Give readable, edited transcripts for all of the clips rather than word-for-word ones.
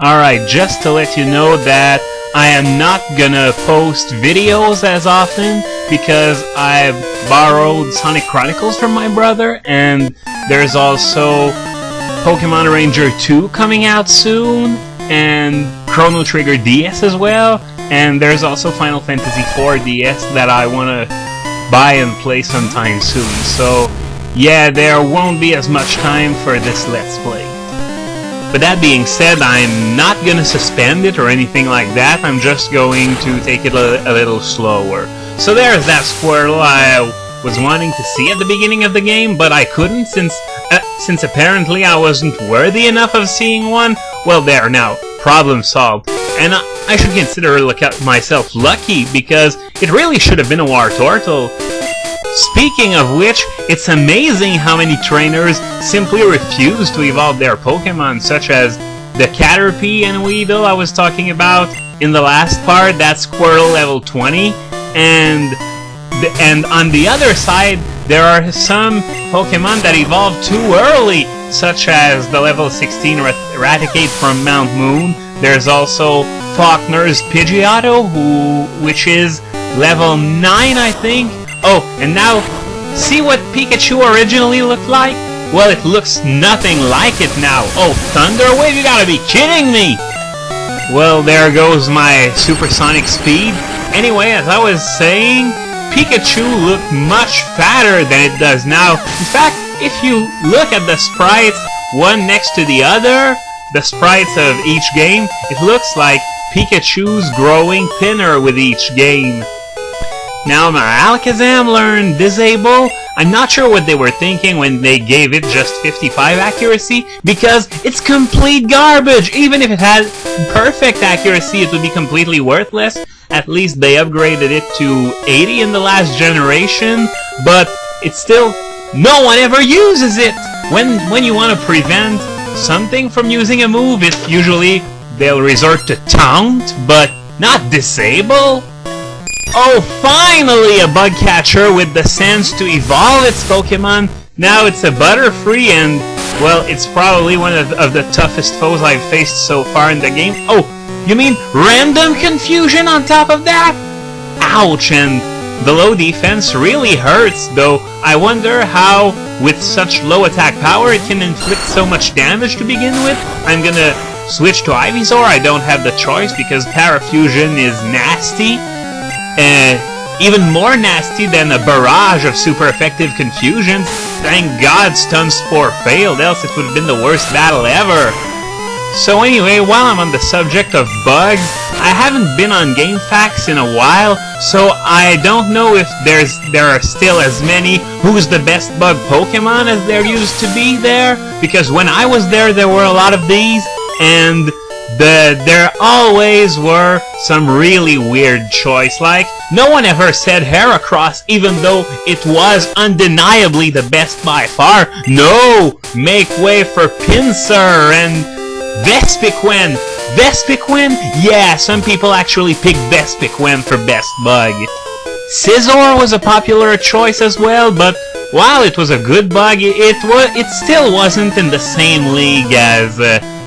Alright, just to let you know that I am not gonna post videos as often because I borrowed Sonic Chronicles from my brother, and there's also Pokémon Ranger 2 coming out soon, and Chrono Trigger DS as well, and there's also Final Fantasy IV DS that I wanna buy and play sometime soon. So yeah, there won't be as much time for this Let's Play. But that being said, I'm not gonna suspend it or anything like that. I'm just going to take it a little slower. So there's that Squirtle I was wanting to see at the beginning of the game, but I couldn't since apparently I wasn't worthy enough of seeing one. Well, there now, problem solved. And I should consider myself lucky, because it really should have been a Wartortle. Speaking of which, it's amazing how many trainers simply refuse to evolve their Pokémon, such as the Caterpie and Weedle I was talking about in the last part. That's Squirtle level 20, and on the other side, there are some Pokémon that evolve too early, such as the level 16 Raticate from Mount Moon. There's also Faulkner's Pidgeotto, which is level 9, I think. Oh, and now, see what Pikachu originally looked like? Well, it looks nothing like it now. Oh, Thunder Wave, you gotta be kidding me! Well, there goes my supersonic speed. Anyway, as I was saying, Pikachu looked much fatter than it does now. In fact, if you look at the sprites, one next to the other, the sprites of each game, it looks like Pikachu's growing thinner with each game. Now my Alakazam learned Disable. I'm not sure what they were thinking when they gave it just 55 accuracy, because it's complete garbage. Even if it had perfect accuracy, it would be completely worthless. At least they upgraded it to 80 in the last generation, but it's still, no one ever uses it. When you want to prevent something from using a move, it usually they'll resort to Taunt, but not Disable. Oh, finally a bug catcher with the sense to evolve its Pokemon. Now it's a Butterfree, and, well, it's probably one of the toughest foes I've faced so far in the game. Oh, you mean Random Confusion on top of that? Ouch, and the low defense really hurts, though. I wonder how, with such low attack power, it can inflict so much damage to begin with. I'm gonna switch to Ivysaur. I don't have the choice, because Parafusion is nasty. Even more nasty than a barrage of super effective confusions. Thank God Stun Spore failed, else it would have been the worst battle ever. So anyway, while I'm on the subject of bugs, I haven't been on GameFAQs in a while, so I don't know if there are still as many Who's the Best Bug Pokemon as there used to be there, because when I was there were a lot of these, and there always were some really weird choice, like no one ever said Heracross, even though it was undeniably the best by far. No! Make way for Pinsir and Vespiquen! Vespiquen? Yeah, some people actually picked Vespiquen for best bug. Scizor was a popular choice as well, but while it was a good bug, it still wasn't in the same league as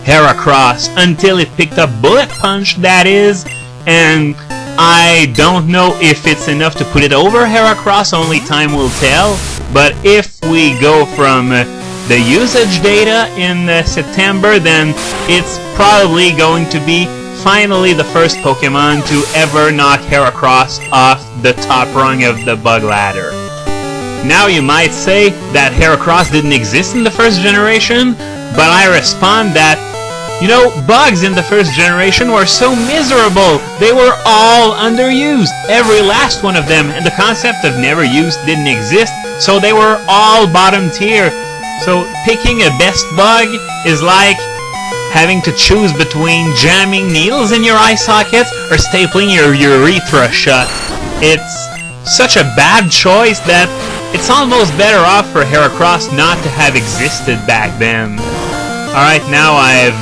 Heracross, until it picked up Bullet Punch, that is, and I don't know if it's enough to put it over Heracross, only time will tell, but if we go from the usage data in September, then it's probably going to be finally the first Pokemon to ever knock Heracross off the top rung of the bug ladder. Now you might say that Heracross didn't exist in the first generation, but I respond that, you know, bugs in the first generation were so miserable. They were all underused, every last one of them, and the concept of never used didn't exist, so they were all bottom tier. So picking a best bug is like having to choose between jamming needles in your eye sockets or stapling your urethra shut. It's such a bad choice that it's almost better off for Heracross not to have existed back then. Alright, now I've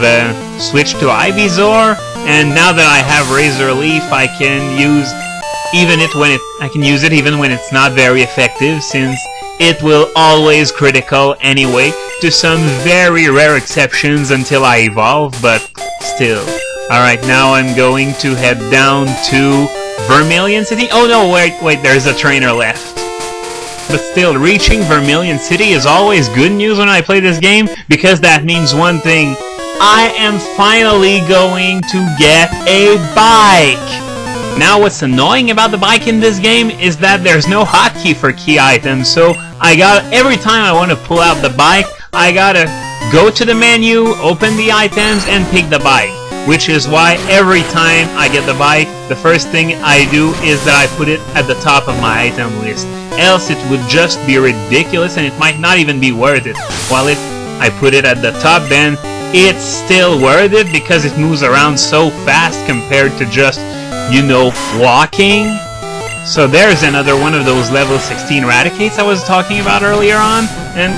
switched to Ivysaur, and now that I have Razor Leaf, I can use it even when it's not very effective, since it will always critical anyway, to some very rare exceptions until I evolve, but still. Alright, now I'm going to head down to Vermilion City. Oh no, wait, there's a trainer left. But still, reaching Vermilion City is always good news when I play this game, because that means one thing. I am finally going to get a bike! Now what's annoying about the bike in this game is that there's no hotkey for key items, so every time I want to pull out the bike, I gotta go to the menu, open the items, and pick the bike. Which is why every time I get the bike, the first thing I do is that I put it at the top of my item list. Else it would just be ridiculous and it might not even be worth it. While if I put it at the top, then it's still worth it because it moves around so fast compared to just, you know, walking. So there's another one of those level 16 Raticates I was talking about earlier on. And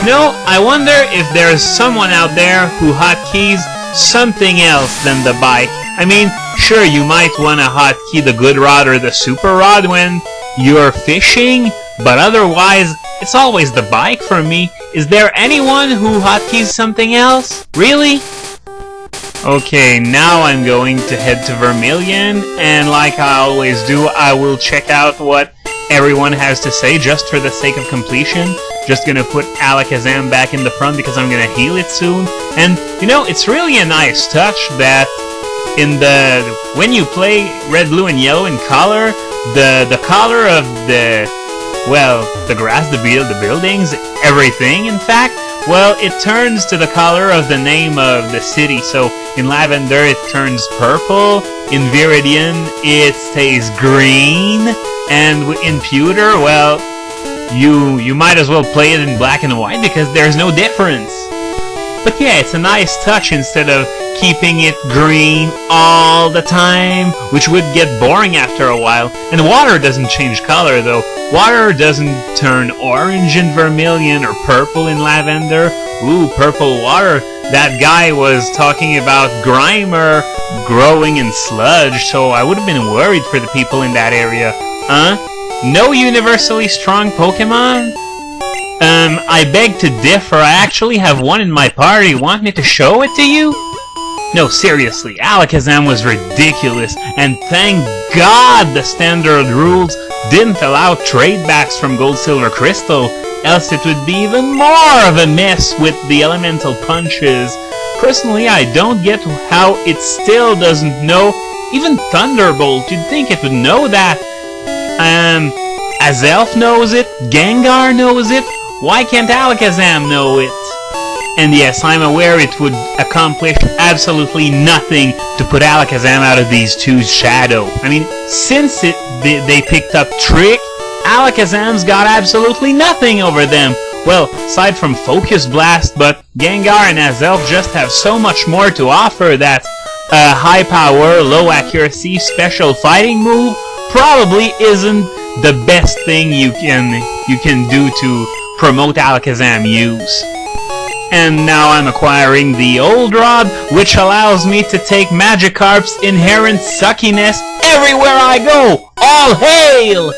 no, I wonder if there's someone out there who hotkeys something else than the bike. I mean, sure, you might want to hotkey the good rod or the super rod when you're fishing, but otherwise, it's always the bike for me. Is there anyone who hotkeys something else? Really? Okay, now I'm going to head to Vermilion, and like I always do, I will check out what everyone has to say just for the sake of completion. Just gonna put Alakazam back in the front because I'm gonna heal it soon. And, you know, it's really a nice touch that when you play red, blue, and yellow in color, the color of the grass, the buildings, everything, in fact, well, it turns to the color of the name of the city. So in Lavender, it turns purple. In Viridian, it stays green. And in Pewter, well, you might as well play it in black and white because there's no difference. But yeah, it's a nice touch instead of keeping it green all the time, which would get boring after a while. And water doesn't change color, though. Water doesn't turn orange in Vermilion or purple in Lavender. Ooh, purple water. That guy was talking about Grimer growing in sludge, so I would have been worried for the people in that area. Huh? No universally strong Pokémon? I beg to differ. I actually have one in my party. Want me to show it to you? No, seriously, Alakazam was ridiculous, and thank God the standard rules didn't allow trade-backs from Gold, Silver, Crystal, else it would be even more of a mess with the elemental punches. Personally, I don't get how it still doesn't know even Thunderbolt. You'd think it would know that. Azelf knows it, Gengar knows it, why can't Alakazam know it? And yes, I'm aware it would accomplish absolutely nothing to put Alakazam out of these two's shadow. I mean, since they picked up Trick, Alakazam's got absolutely nothing over them. Well, aside from Focus Blast, but Gengar and Azelf just have so much more to offer that a high power, low accuracy, special fighting move probably isn't the best thing you can do to promote Alakazam use. And now I'm acquiring the Old Rod, which allows me to take Magikarp's inherent suckiness everywhere I go! All hail!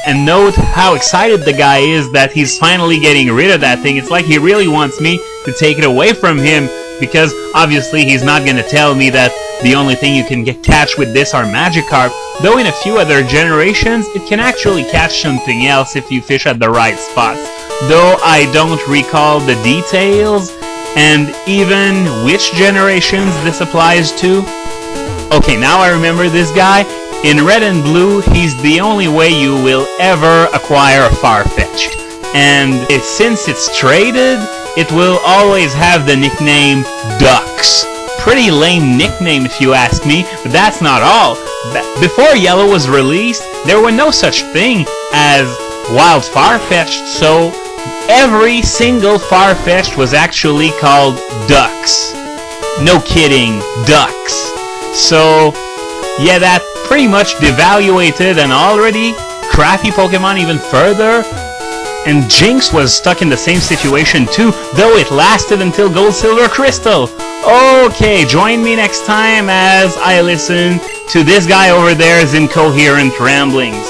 And note how excited the guy is that he's finally getting rid of that thing. It's like he really wants me to take it away from him, because obviously he's not going to tell me that the only thing you can catch with this are Magikarp, though in a few other generations it can actually catch something else if you fish at the right spots. Though I don't recall the details, and even which generations this applies to. Okay, now I remember this guy. In Red and Blue, he's the only way you will ever acquire a Farfetch'd. And since it's traded, it will always have the nickname Ducks. Pretty lame nickname if you ask me, but that's not all. Before Yellow was released, there were no such thing as Wild Farfetch'd, so every single Farfetch'd was actually called Ducks. No kidding, Ducks. So, yeah, that pretty much devaluated an already crappy Pokemon even further. And Jinx was stuck in the same situation too, though it lasted until Gold, Silver, Crystal. Okay, join me next time as I listen to this guy over there's incoherent ramblings.